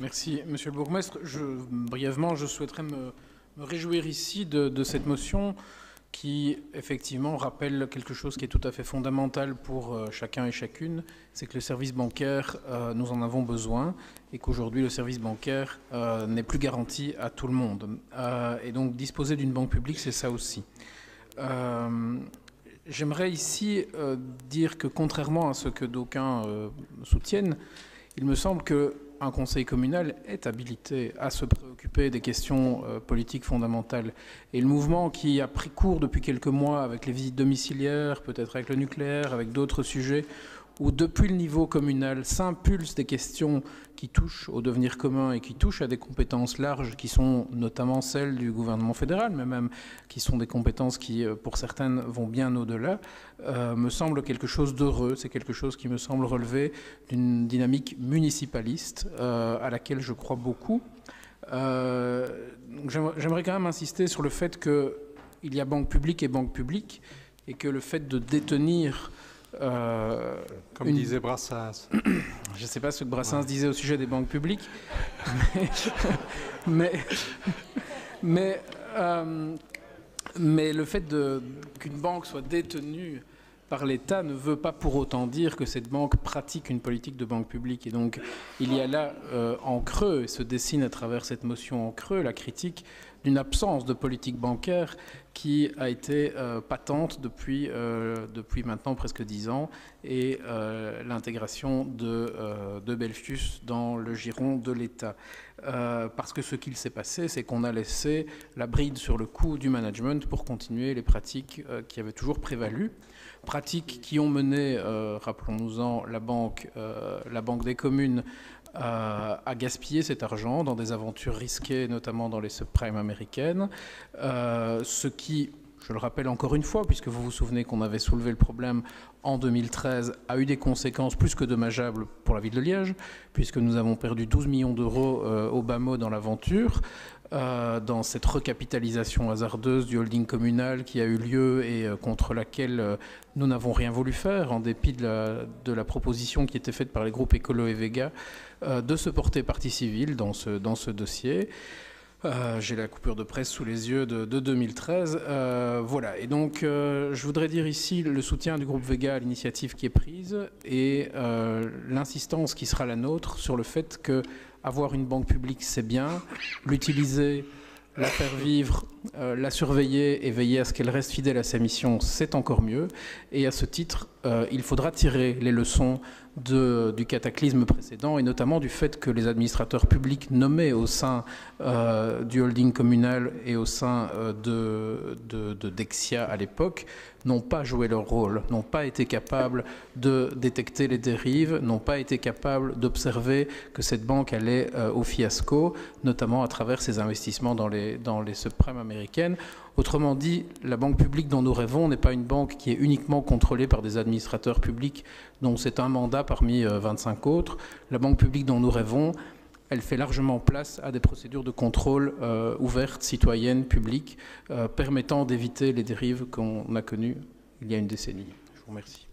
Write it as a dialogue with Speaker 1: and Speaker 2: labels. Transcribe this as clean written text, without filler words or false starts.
Speaker 1: Merci, Monsieur le bourgmestre. Brièvement, je souhaiterais me réjouir ici de cette motion qui, effectivement, rappelle quelque chose qui est tout à fait fondamental pour chacun et chacune, c'est que le service bancaire, nous en avons besoin et qu'aujourd'hui, le service bancaire n'est plus garanti à tout le monde. Et donc, disposer d'une banque publique, c'est ça aussi. J'aimerais ici dire que, contrairement à ce que d'aucuns soutiennent, il me semble qu'un conseil communal est habilité à se préoccuper des questions politiques fondamentales. Et le mouvement qui a pris cours depuis quelques mois avec les visites domiciliaires, peut-être avec le nucléaire, avec d'autres sujets, où depuis le niveau communal s'impulsent des questions qui touchent au devenir commun et qui touchent à des compétences larges qui sont notamment celles du gouvernement fédéral, mais même qui sont des compétences qui, pour certaines, vont bien au-delà, me semble quelque chose d'heureux. C'est quelque chose qui me semble relever d'une dynamique municipaliste à laquelle je crois beaucoup. J'aimerais quand même insister sur le fait qu'il y a banque publique et banque publique et que le fait de détenir
Speaker 2: comme disait Brassens.
Speaker 1: Je ne sais pas ce que Brassens disait au sujet des banques publiques, mais le fait qu'une banque soit détenue par l'État ne veut pas pour autant dire que cette banque pratique une politique de banque publique. Et donc, il y a là, en creux, et se dessine à travers cette motion en creux, la critique d'une absence de politique bancaire qui a été patente depuis maintenant presque 10 ans, et l'intégration de Belfius dans le giron de l'État. Parce que ce qu'il s'est passé, c'est qu'on a laissé la bride sur le cou du management pour continuer les pratiques qui avaient toujours prévalu. Pratiques qui ont mené, rappelons-nous-en, la banque des communes à gaspiller cet argent dans des aventures risquées, notamment dans les subprimes américaines, ce qui, je le rappelle encore une fois, puisque vous vous souvenez qu'on avait soulevé le problème en 2013, a eu des conséquences plus que dommageables pour la ville de Liège, puisque nous avons perdu 12 millions d'euros au bas mot dans l'aventure, dans cette recapitalisation hasardeuse du holding communal qui a eu lieu et contre laquelle nous n'avons rien voulu faire, en dépit de la proposition qui était faite par les groupes Écolo et Vega de se porter partie civile dans ce dossier. J'ai la coupure de presse sous les yeux de 2013. Voilà, et donc je voudrais dire ici le soutien du groupe Vega à l'initiative qui est prise et l'insistance qui sera la nôtre sur le fait que avoir une banque publique, c'est bien, l'utiliser, la faire vivre, la surveiller et veiller à ce qu'elle reste fidèle à sa mission, c'est encore mieux. Et à ce titre, il faudra tirer les leçons du cataclysme précédent et notamment du fait que les administrateurs publics nommés au sein du holding communal et au sein de Dexia à l'époque n'ont pas joué leur rôle, n'ont pas été capables de détecter les dérives, n'ont pas été capables d'observer que cette banque allait au fiasco, notamment à travers ses investissements dans les subprimes américaines. Autrement dit, la banque publique dont nous rêvons n'est pas une banque qui est uniquement contrôlée par des administrateurs publics dont c'est un mandat parmi 25 autres. La banque publique dont nous rêvons, elle fait largement place à des procédures de contrôle ouvertes, citoyennes, publiques, permettant d'éviter les dérives qu'on a connues il y a une décennie. Je vous remercie.